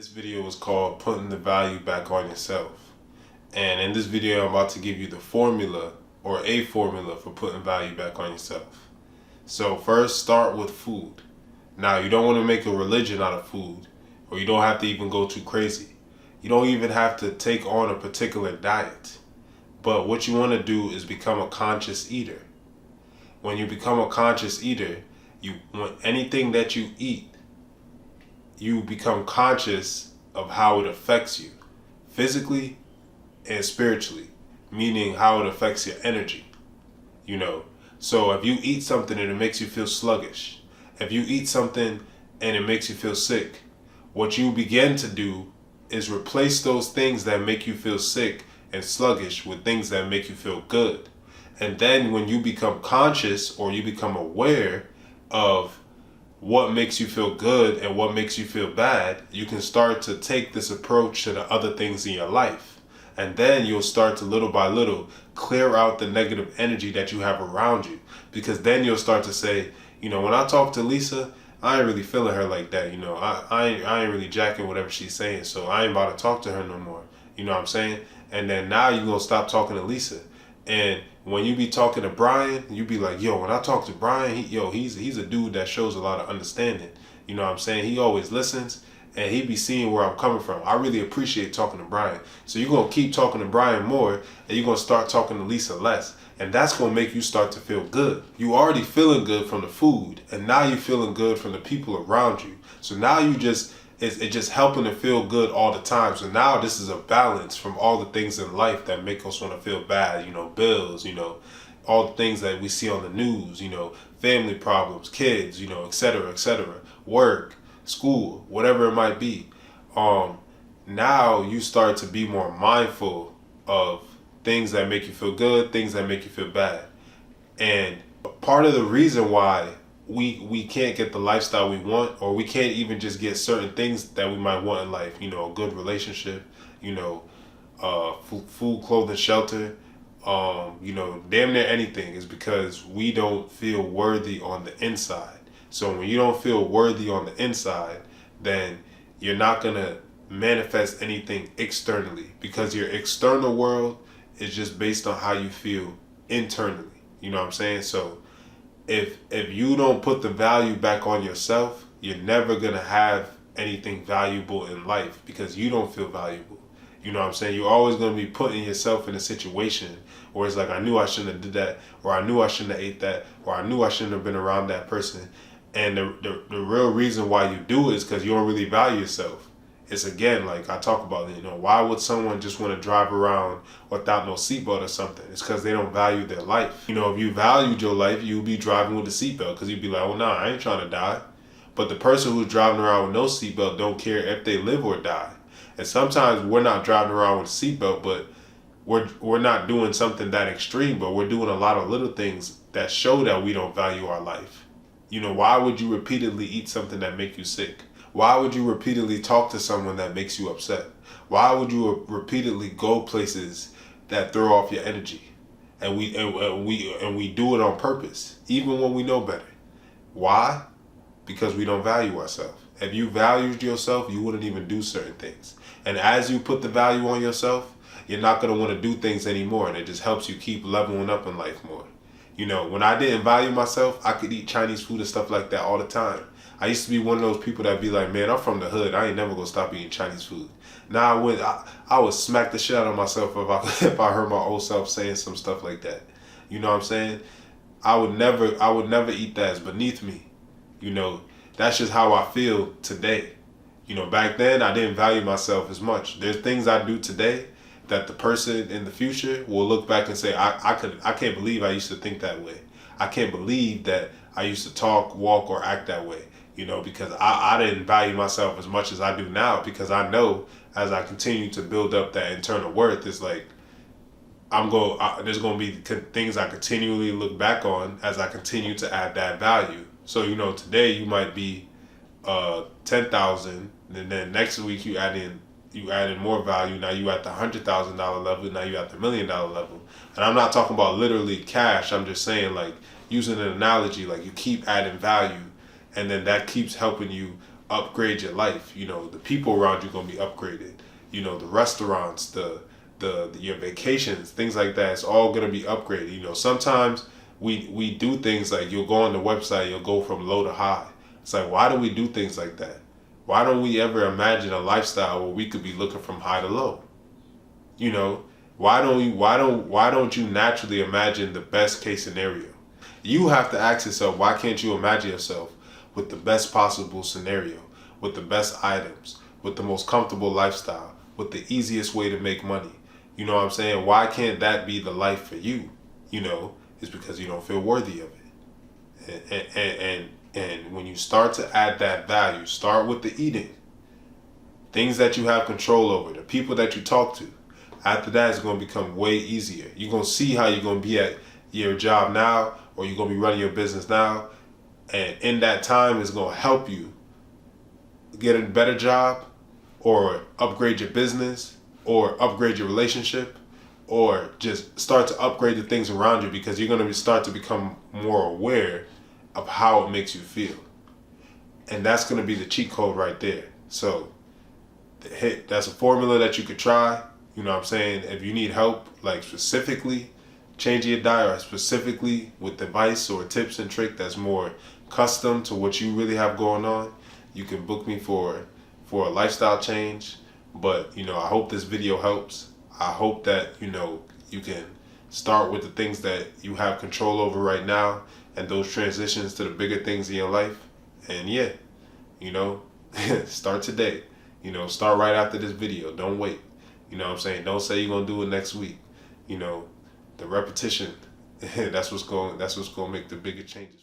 This video is called Putting the Value Back on Yourself. And in this video, I'm about to give you the formula or a formula for putting value back on yourself. So first, start with food. Now, you don't want to make a religion out of food, or you don't have to even go too crazy. You don't even have to take on a particular diet. But what you want to do is become a conscious eater. When you become a conscious eater, when anything that you eat, you become conscious of how it affects you physically and spiritually, meaning how it affects your energy. So if you eat something and it makes you feel sluggish, if you eat something and it makes you feel sick, what you begin to do is replace those things that make you feel sick and sluggish with things that make you feel good. And then when you become conscious or you become aware of what makes you feel good and what makes you feel bad, you can start to take this approach to the other things in your life. And then you'll start to little by little clear out the negative energy that you have around you. Because then you'll start to say, when I talk to Lisa, I ain't really feeling her like that. I ain't really jacking whatever she's saying, so I ain't about to talk to her no more. You know what I'm saying? And then now you're going to stop talking to Lisa. And when you be talking to Brian, you be like, when I talk to Brian, he's a dude that shows a lot of understanding. You know what I'm saying? He always listens and he be seeing where I'm coming from. I really appreciate talking to Brian. So you're going to keep talking to Brian more and you're going to start talking to Lisa less. And that's going to make you start to feel good. You already feeling good from the food and now you're feeling good from the people around you. So now it's just helping to feel good all the time. So now this is a balance from all the things in life that make us want to feel bad, bills, all the things that we see on the news, family problems, kids, et cetera, work, school, whatever it might be. Now you start to be more mindful of things that make you feel good, things that make you feel bad. And part of the reason why we can't get the lifestyle we want, or we can't even just get certain things that we might want in life, a good relationship, food, clothing, shelter, damn near anything, is because we don't feel worthy on the inside. So when you don't feel worthy on the inside, then you're not going to manifest anything externally, because your external world is just based on how you feel internally. You know what I'm saying? So if you don't put the value back on yourself, you're never going to have anything valuable in life, because you don't feel valuable. You know what I'm saying? You're always going to be putting yourself in a situation where it's like, I knew I shouldn't have did that, or I knew I shouldn't have ate that, or I knew I shouldn't have been around that person. And the real reason why you do it is because you don't really value yourself. It's, again, like I talk about, why would someone just want to drive around without no seatbelt or something? It's because they don't value their life. If you valued your life, you'd be driving with a seatbelt, because you'd be like, nah, I ain't trying to die. But the person who's driving around with no seatbelt don't care if they live or die. And sometimes we're not driving around with a seatbelt, but we're not doing something that extreme, but we're doing a lot of little things that show that we don't value our life. Why would you repeatedly eat something that make you sick? Why would you repeatedly talk to someone that makes you upset? Why would you repeatedly go places that throw off your energy? And we do it on purpose, even when we know better. Why? Because we don't value ourselves. If you valued yourself, you wouldn't even do certain things. And as you put the value on yourself, you're not going to want to do things anymore, and it just helps you keep leveling up in life more. When I didn't value myself, I could eat Chinese food and stuff like that all the time. I used to be one of those people that be like, man, I'm from the hood, I ain't never gonna stop eating Chinese food. Now I would smack the shit out of myself if I heard my old self saying some stuff like that. You know what I'm saying? I would never eat that. It's beneath me. That's just how I feel today. Back then I didn't value myself as much. There's things I do today that the person in the future will look back and say, I can't believe I used to think that way. I can't believe that I used to talk, walk, or act that way. Because I didn't value myself as much as I do now, because I know as I continue to build up that internal worth, it's like there's going to be things I continually look back on as I continue to add that value. So, today you might be 10,000, and then next week you add in more value. Now you at the $100,000 level. Now you at the $1 million level. And I'm not talking about literally cash. I'm just saying, like, using an analogy, like you keep adding value, and then that keeps helping you upgrade your life. You know, the people around you gonna be upgraded. You know, the restaurants, the your vacations, things like that. It's all gonna be upgraded. You know, sometimes we do things like you'll go on the website, you'll go from low to high. It's like, why do we do things like that? Why don't we ever imagine a lifestyle where we could be looking from high to low? You know, why don't you naturally imagine the best case scenario? You have to ask yourself, why can't you imagine yourself with the best possible scenario, with the best items, with the most comfortable lifestyle, with the easiest way to make money? You know what I'm saying? Why can't that be the life for you? You know, it's because you don't feel worthy of it. And when you start to add that value, start with the eating. Things that you have control over, the people that you talk to. After that, it's going to become way easier. You're going to see how you're going to be at your job now, or you're going to be running your business now. And in that time, it's going to help you get a better job, or upgrade your business, or upgrade your relationship, or just start to upgrade the things around you, because you're going to start to become more aware of how it makes you feel. And that's going to be the cheat code right there. So that's a formula that you could try. You know what I'm saying? If you need help, like specifically changing your diet, or specifically with advice or tips and trick that's more custom to what you really have going on, you can book me for a lifestyle change. But, you know, I hope this video helps. I hope that, you know, you can start with the things that you have control over right now, and those transitions to the bigger things in your life. And yeah, you know, start today. You know, start right after this video. Don't wait. You know what I'm saying? Don't say you're going to do it next week. You know, the repetition, that's what's going to make the bigger changes.